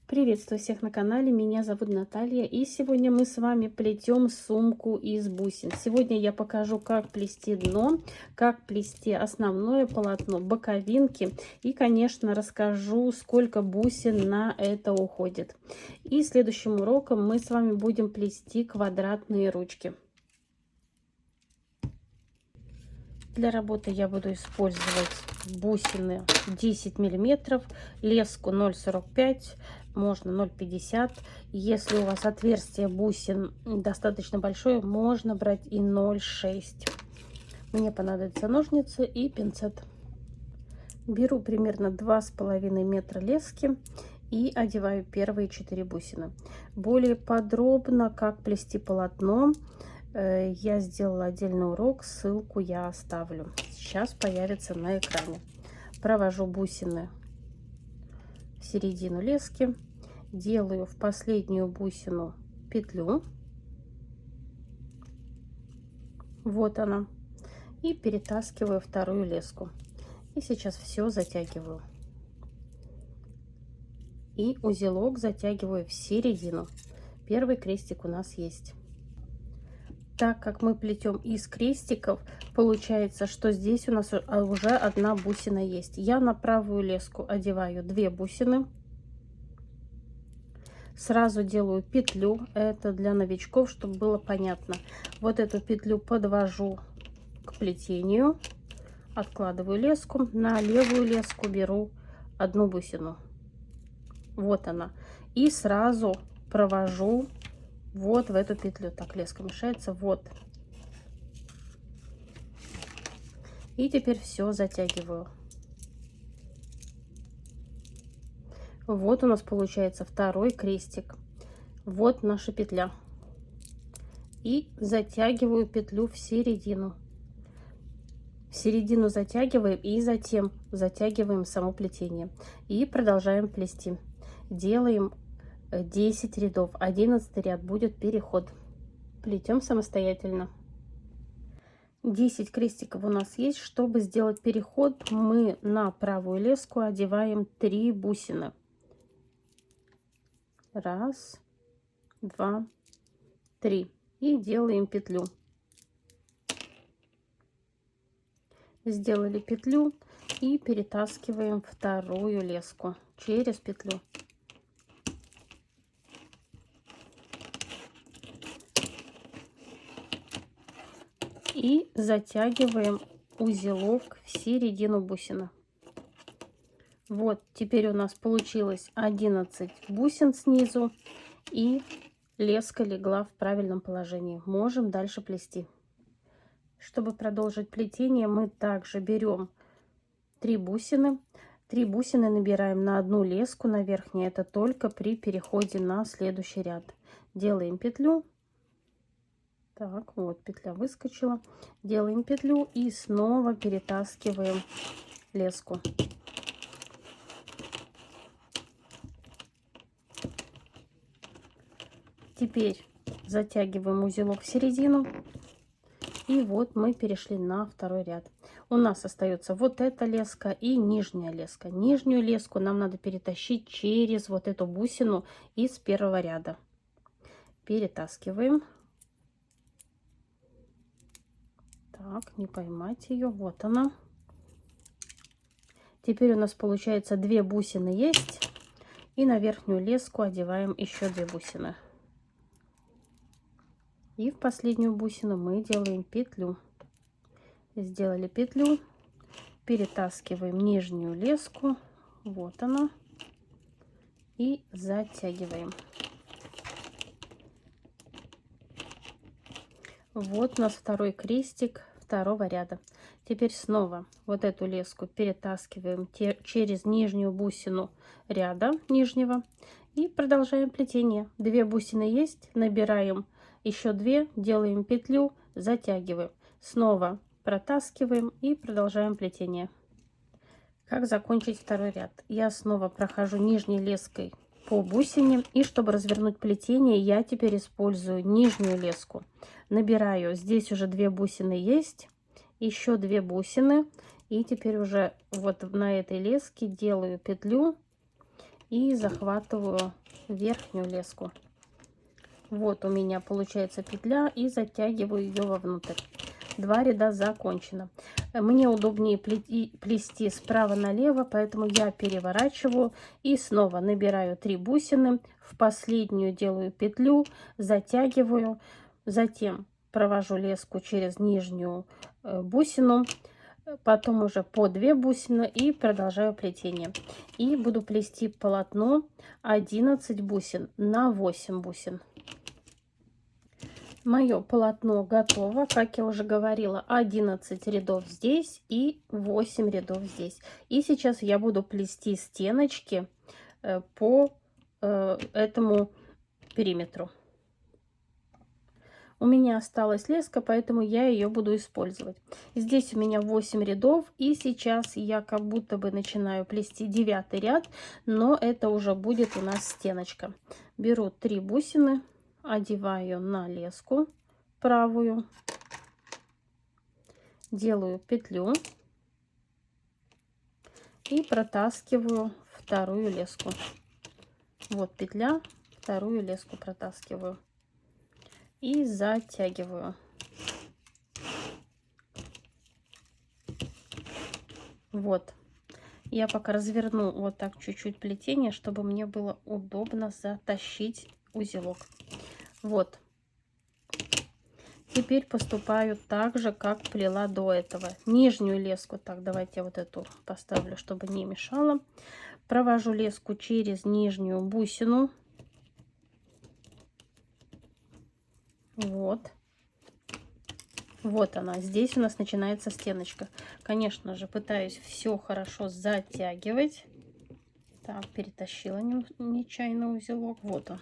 Приветствую всех на канале, меня зовут Наталья, и сегодня мы с вами плетем сумку из бусин. Сегодня я покажу, как плести дно, как плести основное полотно, боковинки и, конечно, расскажу, сколько бусин на это уходит. И следующим уроком мы с вами будем плести квадратные ручки. Для работы я буду использовать бусины 10 миллиметров, леску 0,45, можно 0,50. Если у вас отверстие бусин достаточно большое, можно брать и 0,6. Мне понадобятся ножницы и пинцет. Беру примерно 2,5 метра лески и одеваю первые 4 бусины. Более подробно, как плести полотно, я сделала отдельный урок, ссылку я оставлю. Сейчас появится на экране. Провожу бусины в середину лески, делаю в последнюю бусину петлю. Вот она. И перетаскиваю вторую леску. И сейчас все затягиваю. И узелок затягиваю в середину. Первый крестик у нас есть. Так как мы плетем из крестиков, получается, что здесь у нас уже одна бусина есть. Я на правую леску одеваю 2 бусины. Сразу делаю петлю. Это для новичков, чтобы было понятно. Вот эту петлю подвожу к плетению. Откладываю леску. На левую леску беру 1 бусину. Вот она. И сразу провожу вот в эту петлю. Так, леска мешается. Вот. И теперь все затягиваю. Вот у нас получается второй крестик. Вот наша петля. И затягиваю петлю в середину. В середину затягиваем и затем затягиваем само плетение. И продолжаем плести. Делаем 10 рядов. 11 ряд будет переход. Плетем самостоятельно. 10 крестиков у нас есть. Чтобы сделать переход, мы на правую леску одеваем 3 бусины. 1, 2, 3. И делаем петлю. Сделали петлю и перетаскиваем вторую леску через петлю. И затягиваем узелок в середину бусины. Вот, теперь у нас получилось 11 бусин снизу, и леска легла в правильном положении. Можем дальше плести. Чтобы продолжить плетение, мы также берем 3 бусины. 3 бусины набираем на одну леску на верхней. Это только при переходе на следующий ряд. Делаем петлю. Так, вот петля выскочила. Делаем петлю и снова перетаскиваем леску. Теперь затягиваем узелок в середину. И вот мы перешли на второй ряд. У нас остается вот эта леска и нижняя леска. Нижнюю леску нам надо перетащить через вот эту бусину из первого ряда. Перетаскиваем. Так, не поймать ее. Вот она. Теперь у нас получается 2 бусины есть. И на верхнюю леску одеваем еще 2 бусины. И в последнюю бусину мы делаем петлю. Сделали петлю. Перетаскиваем нижнюю леску. Вот она. И затягиваем. Вот у нас второй крестик второго ряда. Теперь снова вот эту леску перетаскиваем через нижнюю бусину ряда нижнего и продолжаем плетение. 2 бусины есть, набираем еще 2, делаем петлю, затягиваем, снова протаскиваем и продолжаем плетение. Как закончить второй ряд? Я снова прохожу нижней леской по бусине, и чтобы развернуть плетение, я теперь использую нижнюю леску. Набираю, здесь уже 2 бусины есть, еще 2 бусины, и теперь уже вот на этой леске делаю петлю и захватываю верхнюю леску. Вот у меня получается петля, и затягиваю ее вовнутрь. 2 ряда закончено. Мне удобнее плести справа налево, поэтому я переворачиваю и снова набираю 3 бусины. В последнюю делаю петлю, затягиваю, затем провожу леску через нижнюю бусину, потом уже по 2 бусины и продолжаю плетение. И буду плести полотно 11 бусин на 8 бусин. Мое полотно готово, как я уже говорила, 11 рядов здесь и 8 рядов здесь. И сейчас я буду плести стеночки по этому периметру. У меня осталась леска, поэтому я ее буду использовать. Здесь у меня 8 рядов, и сейчас я как будто бы начинаю плести 9 ряд, но это уже будет у нас стеночка. Беру 3 бусины, одеваю на леску правую, делаю петлю и протаскиваю вторую леску. Вот петля, вторую леску протаскиваю и затягиваю. Вот. Я пока разверну вот так чуть-чуть плетение, чтобы мне было удобно затащить узелок. Вот. Теперь поступаю так же, как плела до этого. Нижнюю леску, так, давайте я вот эту поставлю, чтобы не мешала. Провожу леску через нижнюю бусину. Вот. Вот она. Здесь у нас начинается стеночка. Конечно же, пытаюсь все хорошо затягивать. Так, перетащила нечаянно узелок. Вот он.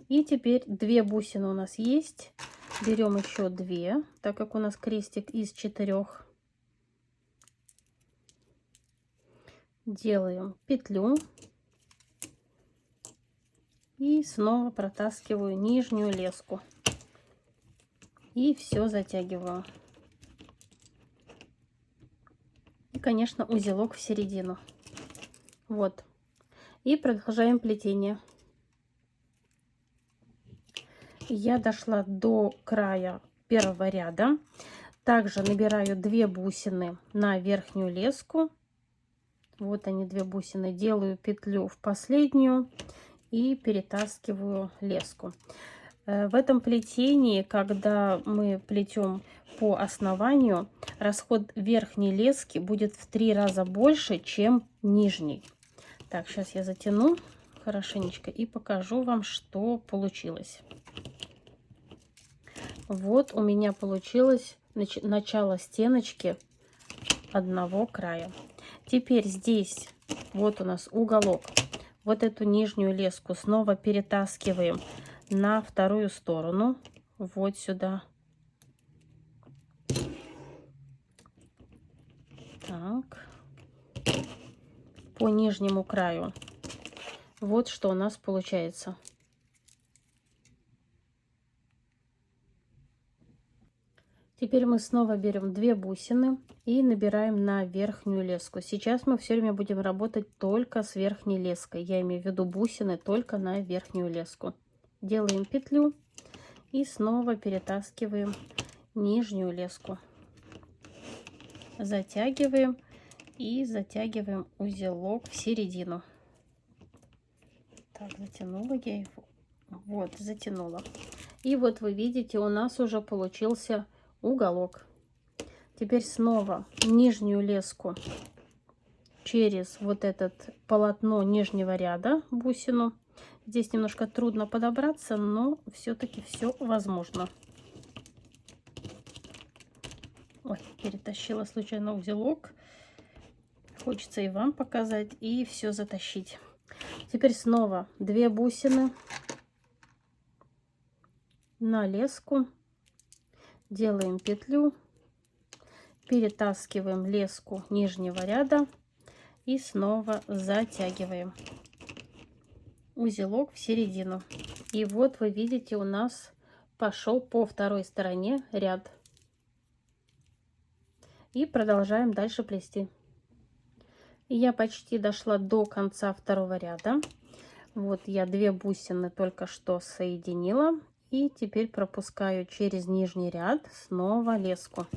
И теперь 2 бусины у нас есть. Берем еще 2, так как у нас крестик из 4. Делаем петлю. И снова протаскиваю нижнюю леску. И все затягиваю. И, конечно, узелок в середину. Вот. И продолжаем плетение. Я дошла до края первого ряда. Также набираю 2 бусины на верхнюю леску. Вот они, 2 бусины. Делаю петлю в последнюю и перетаскиваю леску. В этом плетении, когда мы плетем по основанию, расход верхней лески будет в 3 раза больше, чем нижней. Так, сейчас я затяну хорошенечко и покажу вам, что получилось. Вот у меня получилось начало стеночки одного края. Теперь здесь вот у нас уголок. Вот эту нижнюю леску снова перетаскиваем на вторую сторону. Вот сюда. Так. По нижнему краю. Вот что у нас получается. Теперь мы снова берем 2 бусины и набираем на верхнюю леску. Сейчас мы все время будем работать только с верхней леской. Я имею в виду бусины только на верхнюю леску. Делаем петлю и снова перетаскиваем нижнюю леску. Затягиваем и затягиваем узелок в середину. Так, затянула я его. Вот, затянула. И вот вы видите, у нас уже получился уголок. Теперь снова нижнюю леску через вот этот полотно нижнего ряда бусину. Здесь немножко трудно подобраться, но все-таки все возможно. Ой, перетащила случайно узелок. Хочется и вам показать, и все затащить. Теперь снова 2 бусины на леску. Делаем петлю, перетаскиваем леску нижнего ряда и снова затягиваем узелок в середину. И вот вы видите, у нас пошел по второй стороне ряд. И продолжаем дальше плести. Я почти дошла до конца второго ряда. Вот я 2 бусины только что соединила. И теперь пропускаю через нижний ряд снова леску,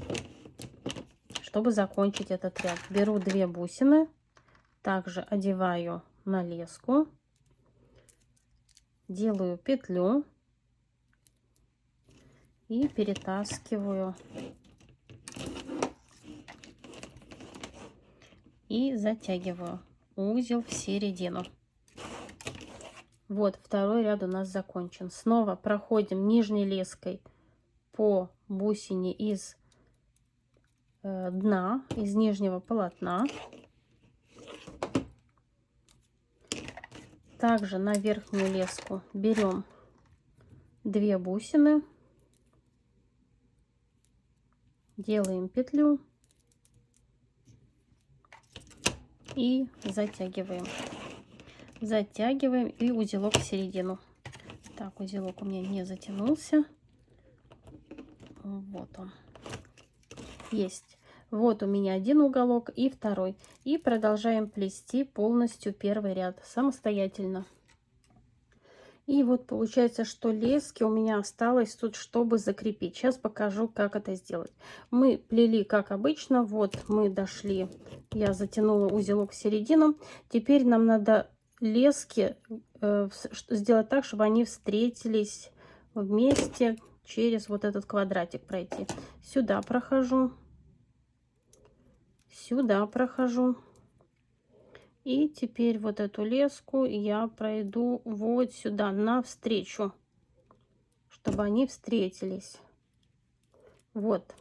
чтобы закончить этот ряд. Беру 2 бусины, также одеваю на леску, делаю петлю и перетаскиваю и затягиваю узел в середину. Вот второй ряд у нас закончен. Снова проходим нижней леской по бусине из дна, из нижнего полотна. Также на верхнюю леску берем 2 бусины, делаем петлю и затягиваем. Затягиваем и узелок в середину. Так, узелок у меня не затянулся. Вот он. Есть. Вот у меня один уголок и второй. И продолжаем плести полностью первый ряд самостоятельно. И вот получается, что лески у меня осталось тут, чтобы закрепить. Сейчас покажу, как это сделать. Мы плели как обычно. Вот мы дошли. Я затянула узелок в середину. Теперь нам надо лески сделать так, чтобы они встретились вместе, через вот этот квадратик пройти. Сюда прохожу. Сюда прохожу. И теперь вот эту леску я пройду вот сюда, навстречу, чтобы они встретились. Вот.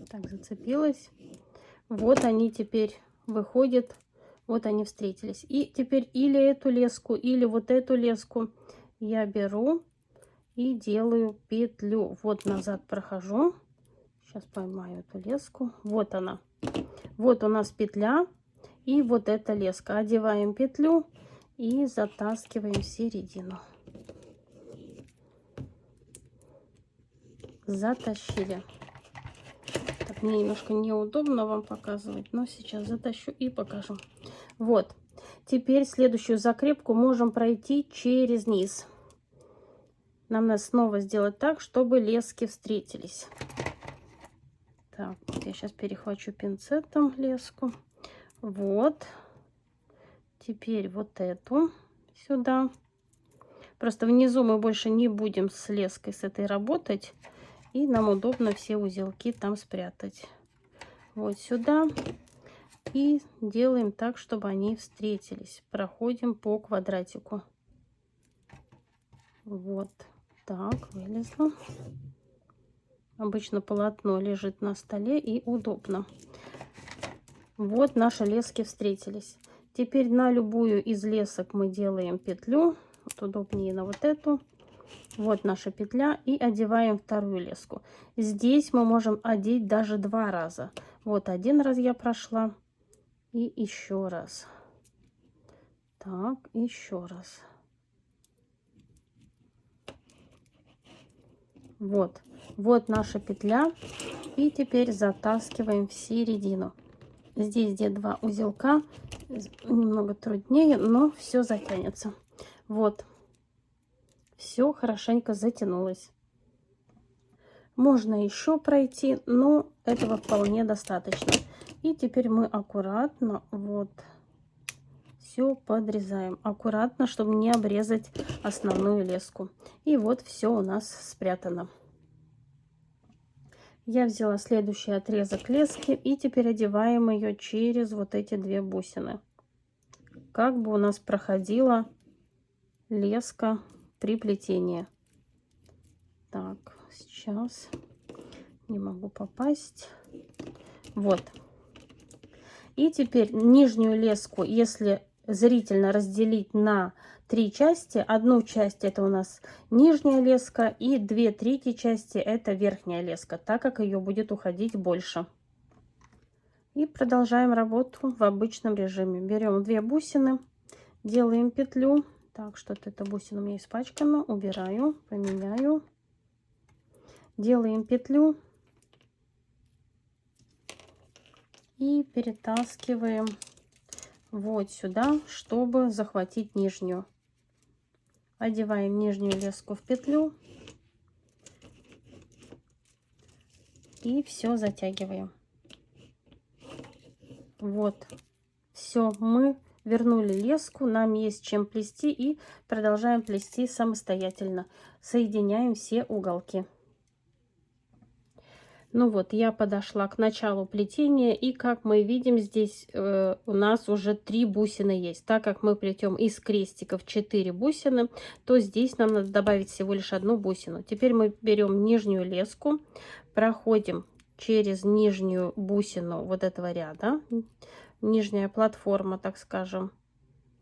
Так, зацепилась. Вот они теперь выходят. Вот они встретились. И теперь или эту леску, или вот эту леску я беру и делаю петлю. Вот назад прохожу. Сейчас поймаю эту леску. Вот она. Вот у нас петля. И вот эта леска. Одеваем петлю и затаскиваем в середину. Затащили. Так, мне немножко неудобно вам показывать, но сейчас затащу и покажу. Вот. Теперь следующую закрепку можем пройти через низ. Нам надо снова сделать так, чтобы лески встретились. Так, вот я сейчас перехвачу пинцетом леску. Вот. Теперь вот эту сюда. Просто внизу мы больше не будем с леской с этой работать. И нам удобно все узелки там спрятать. Вот сюда. И делаем так, чтобы они встретились. Проходим по квадратику. Вот так, вылезла. Обычно полотно лежит на столе и удобно. Вот наши лески встретились. Теперь на любую из лесок мы делаем петлю. Вот удобнее на вот эту. Вот наша петля. И одеваем вторую леску. Здесь мы можем одеть даже 2 раза. Вот один раз я прошла. И еще раз. Так, еще раз. Вот. Вот наша петля. И теперь затаскиваем в середину. Здесь где 2 узелка. Немного труднее, но все затянется. Вот. Все хорошенько затянулось. Можно еще пройти, но этого вполне достаточно. И теперь мы аккуратно вот все подрезаем. Аккуратно, чтобы не обрезать основную леску. И вот все у нас спрятано. Я взяла следующий отрезок лески и теперь одеваем ее через вот эти 2 бусины. Как бы у нас проходила леска при плетении. Так, сейчас не могу попасть. Вот. И теперь нижнюю леску, если зрительно разделить на 3 части, одну часть это у нас нижняя леска и 2/3 части это верхняя леска, так как ее будет уходить больше. И продолжаем работу в обычном режиме. Берем 2 бусины, делаем петлю. Так, что-то эта бусина у меня испачкана. Убираю, поменяю. Делаем петлю. И перетаскиваем вот сюда, чтобы захватить нижнюю. Одеваем нижнюю леску в петлю и все затягиваем. Вот, все, мы вернули леску, нам есть чем плести, и продолжаем плести самостоятельно. Соединяем все уголки. Ну вот, я подошла к началу плетения, и как мы видим, здесь у нас уже 3 бусины есть. Так как мы плетем из крестиков 4 бусины, то здесь нам надо добавить всего лишь 1 бусину. Теперь мы берем нижнюю леску, проходим через нижнюю бусину вот этого ряда, нижняя платформа, так скажем,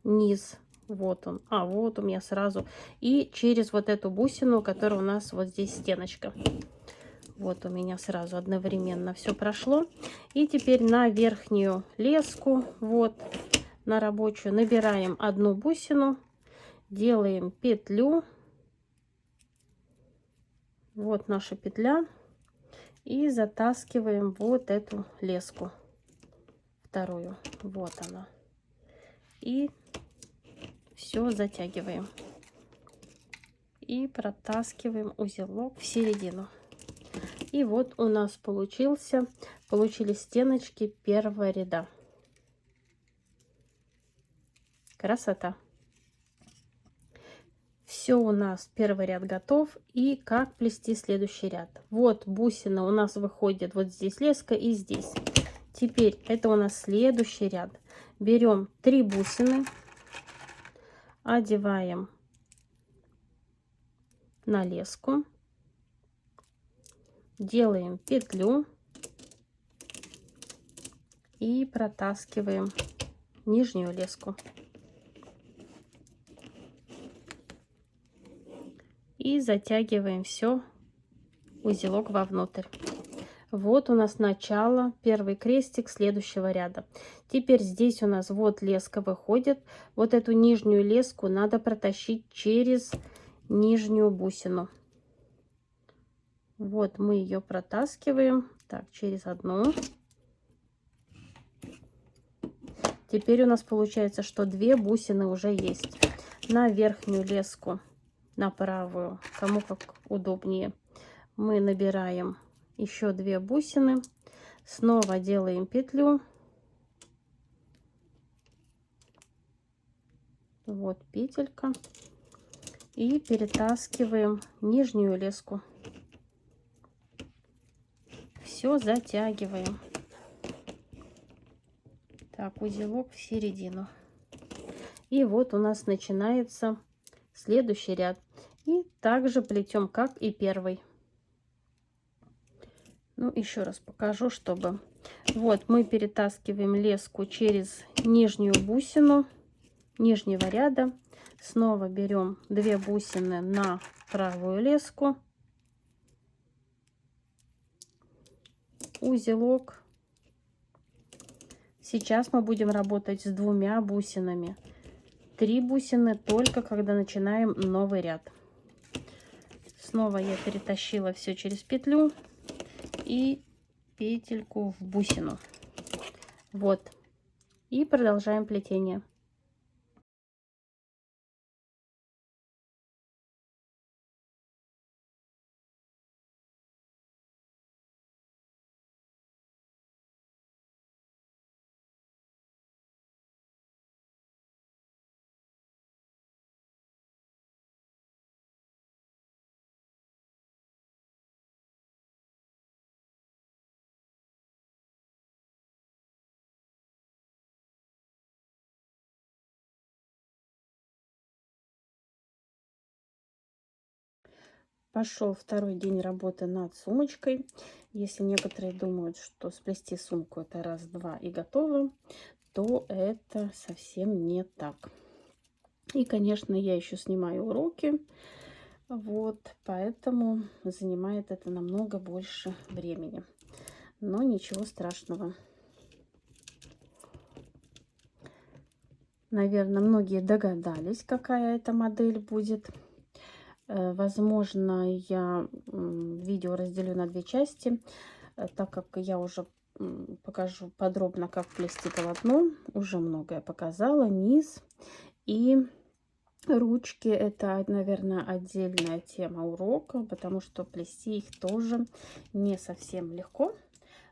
низ. Вот он. А, вот у меня сразу. И через вот эту бусину, которая у нас вот здесь стеночка. Вот у меня сразу одновременно все прошло. И теперь на верхнюю леску, вот на рабочую, набираем 1 бусину, делаем петлю. Вот наша петля. И затаскиваем вот эту леску, вторую. Вот она. И все затягиваем. И протаскиваем узелок в середину. И вот у нас получились стеночки первого ряда. Красота! Все, у нас первый ряд готов. И как плести следующий ряд? Вот бусина у нас выходит, вот здесь леска и здесь. Теперь это у нас следующий ряд. Берем 3 бусины, одеваем на леску. Делаем петлю и протаскиваем нижнюю леску. И затягиваем все узелок вовнутрь. Вот у нас начало, первый крестик следующего ряда. Теперь здесь у нас вот леска выходит. Вот эту нижнюю леску надо протащить через нижнюю бусину. Вот мы ее протаскиваем. Так, через одну. Теперь у нас получается, что 2 бусины уже есть. На верхнюю леску, на правую, кому как удобнее, мы набираем еще 2 бусины. Снова делаем петлю. Вот петелька. И перетаскиваем нижнюю леску. Все затягиваем. Так, узелок в середину. И вот у нас начинается следующий ряд. И также плетем, как и первый. Ну, еще раз покажу, чтобы... Вот мы перетаскиваем леску через нижнюю бусину нижнего ряда. Снова берем 2 бусины на правую леску. Узелок. Сейчас мы будем работать с 2 бусинами. 3 бусины только когда начинаем новый ряд. Снова я перетащила все через петлю и петельку в бусину. Вот. И продолжаем плетение. Пошел второй день работы над сумочкой. Если некоторые думают, что сплести сумку это раз-два и готово, то это совсем не так. И, конечно, я еще снимаю уроки, вот, поэтому занимает это намного больше времени. Но ничего страшного. Наверное, многие догадались, какая эта модель будет. Возможно, я видео разделю на 2 части, так как я уже покажу подробно, как плести полотно. Уже многое показала. Низ и ручки — это, наверное, отдельная тема урока, потому что плести их тоже не совсем легко.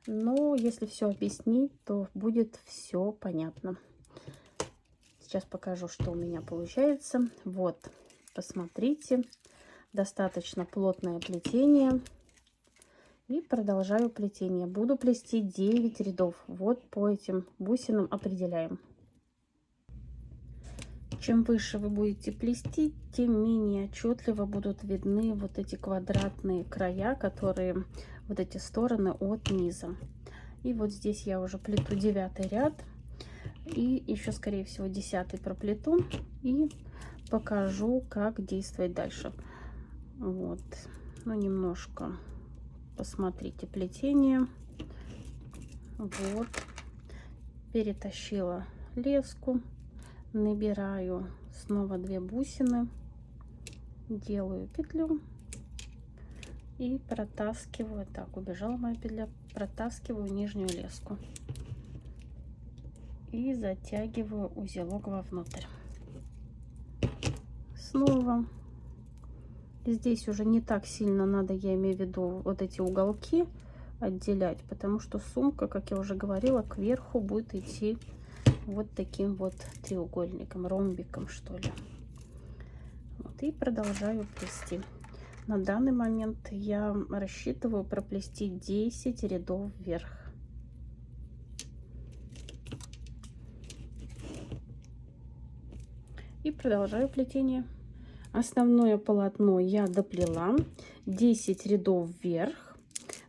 Но если все объяснить, то будет все понятно. Сейчас покажу, что у меня получается. Вот, посмотрите, достаточно плотное плетение. И продолжаю плетение. Буду плести 9 рядов. Вот по этим бусинам определяем. Чем выше вы будете плести, тем менее отчетливо будут видны вот эти квадратные края, которые вот эти стороны от низа. И вот здесь я уже плету 9 ряд. И еще, скорее всего, 10 проплету. И покажу, как действовать дальше. Вот. Ну, немножко посмотрите плетение. Вот. Перетащила леску. Набираю снова 2 бусины, делаю петлю и протаскиваю. Так, убежала моя петля. Протаскиваю нижнюю леску и затягиваю узелок вовнутрь. Снова здесь уже не так сильно надо, я имею в виду вот эти уголки отделять, потому что сумка, как я уже говорила, кверху будет идти вот таким вот треугольником, ромбиком, что ли. Вот, и продолжаю плести. На данный момент я рассчитываю проплести 10 рядов вверх. И продолжаю плетение. Основное полотно я доплела, 10 рядов вверх.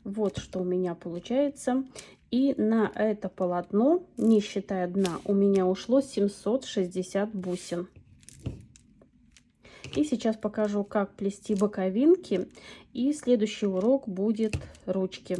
Вот что у меня получается. И на это полотно, не считая дна, у меня ушло 760 бусин. И сейчас покажу, как плести боковинки. И следующий урок будет ручки.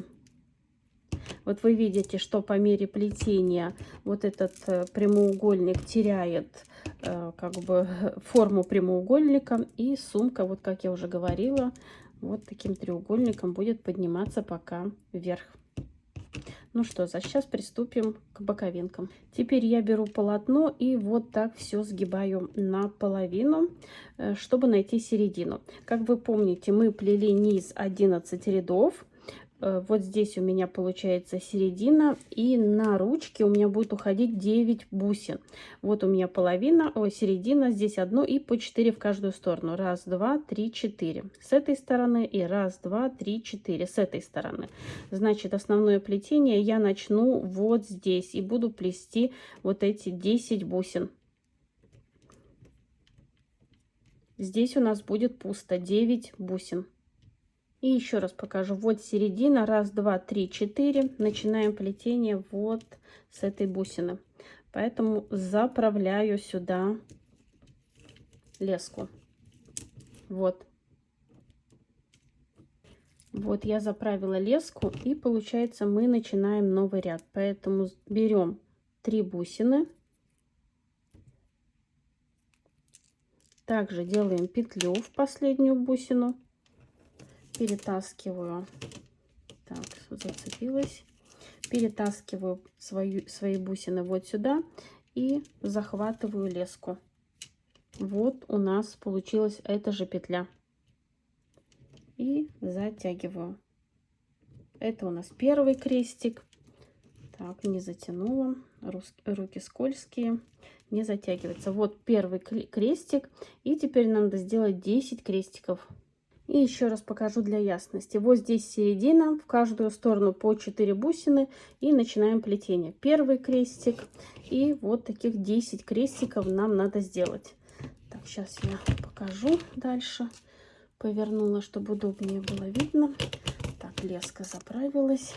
Вот вы видите, что по мере плетения вот этот прямоугольник теряет как бы форму прямоугольника. И сумка, вот как я уже говорила, вот таким треугольником будет подниматься пока вверх. Ну что, сейчас приступим к боковинкам. Теперь я беру полотно и вот так все сгибаю наполовину, чтобы найти середину. Как вы помните, мы плели низ 11 рядов. Вот здесь у меня получается середина, и на ручке у меня будет уходить 9 бусин. Вот у меня половина, середина, здесь одно, и по 4 в каждую сторону. 1, 2, 3, 4 с этой стороны, и 1, 2, 3, 4 с этой стороны. Значит, основное плетение я начну вот здесь и буду плести вот эти 10 бусин. Здесь у нас будет пусто 9 бусин. И еще раз покажу. Вот середина. 1, 2, 3, 4. Начинаем плетение вот с этой бусины. Поэтому заправляю сюда леску. Вот. Вот я заправила леску. И получается, мы начинаем новый ряд. Поэтому берем 3 бусины. Также делаем петлю в последнюю бусину. Перетаскиваю, так, зацепилась, перетаскиваю свои бусины вот сюда и захватываю леску. Вот у нас получилась эта же петля. И затягиваю. Это у нас первый крестик. Так, не затянула, руки скользкие, не затягивается. Вот первый крестик, и теперь надо сделать 10 крестиков. И еще раз покажу для ясности. Вот здесь середина, в каждую сторону по 4 бусины, и начинаем плетение. Первый крестик, и вот таких 10 крестиков нам надо сделать. Так, сейчас я покажу дальше. Повернула, чтобы удобнее было видно. Так, леска заправилась.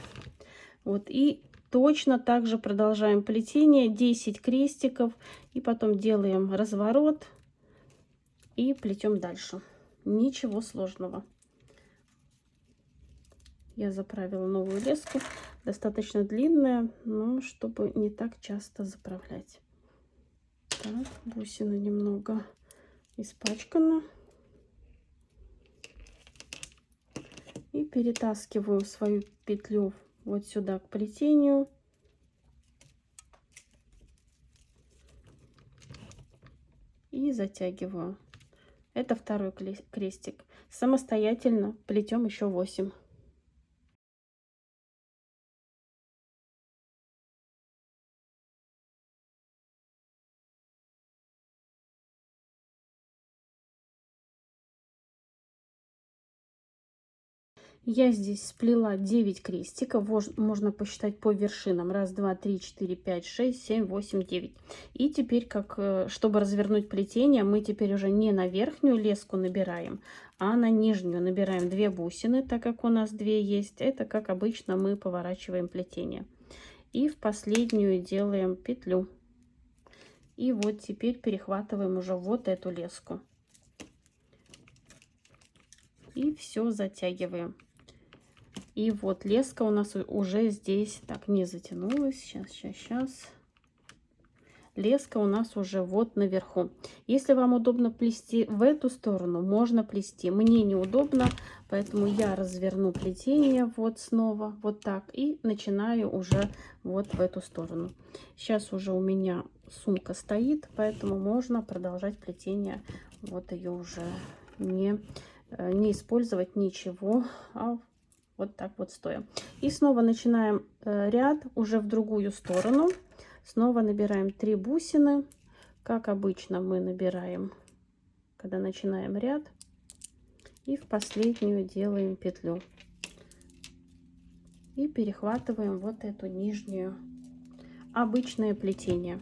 Вот, и точно так же продолжаем плетение. 10 крестиков, и потом делаем разворот и плетем дальше. Ничего сложного. Я заправила новую леску, достаточно длинная, но чтобы не так часто заправлять. Так, бусина немного испачкана. И перетаскиваю свою петлю вот сюда к плетению. И затягиваю. Это второй крестик. Самостоятельно плетем еще 8. Я здесь сплела 9 крестиков, можно посчитать по вершинам. 1, 2, 3, 4, 5, 6, 7, 8, 9. И теперь, чтобы развернуть плетение, мы теперь уже не на верхнюю леску набираем, а на нижнюю набираем 2 бусины, так как у нас 2 есть. Это как обычно мы поворачиваем плетение. И в последнюю делаем петлю. И вот теперь перехватываем уже вот эту леску. И все затягиваем. И вот леска у нас уже здесь, так, не затянулась, сейчас. Леска у нас уже вот наверху. Если вам удобно плести в эту сторону, можно плести. Мне неудобно, поэтому я разверну плетение вот снова, вот так. И начинаю уже вот в эту сторону. Сейчас уже у меня сумка стоит, поэтому можно продолжать плетение. Вот ее уже не использовать ничего, а вот так вот стоя. И снова начинаем ряд уже в другую сторону. Снова набираем 3 бусины, как обычно мы набираем, когда начинаем ряд. И в последнюю делаем петлю. И перехватываем вот эту нижнюю, обычное плетение.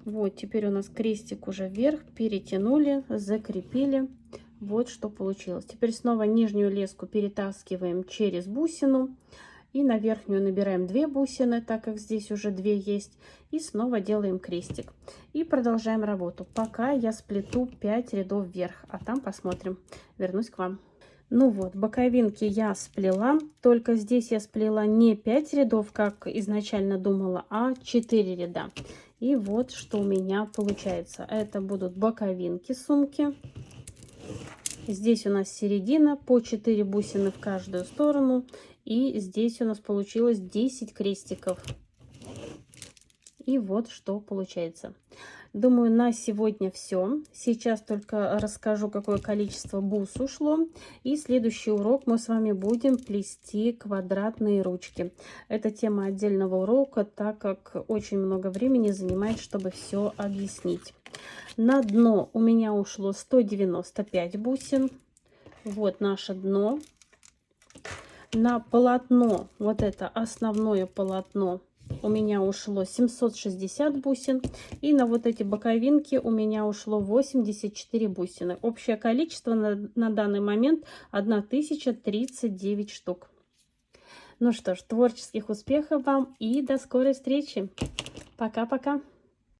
Вот, теперь у нас крестик уже вверх, перетянули, закрепили. Вот что получилось. Теперь снова нижнюю леску перетаскиваем через бусину. И на верхнюю набираем 2 бусины, так как здесь уже 2 есть. И снова делаем крестик. И продолжаем работу, пока я сплету 5 рядов вверх. А там посмотрим. Вернусь к вам. Ну вот, боковинки я сплела. Только здесь я сплела не 5 рядов, как изначально думала, а 4 ряда. И вот что у меня получается. Это будут боковинки сумки. Здесь у нас середина, по 4 бусины в каждую сторону. И здесь у нас получилось 10 крестиков. И вот что получается. Думаю, на сегодня все. Сейчас только расскажу, какое количество бус ушло. И следующий урок мы с вами будем плести квадратные ручки. Это тема отдельного урока, так как очень много времени занимает, чтобы все объяснить. На дно у меня ушло 195 бусин. Вот наше дно. На полотно, вот это основное полотно, у меня ушло 760 бусин. И на вот эти боковинки у меня ушло 84 бусины. Общее количество на данный момент 1039 штук. Ну что ж, творческих успехов вам и до скорой встречи. Пока-пока.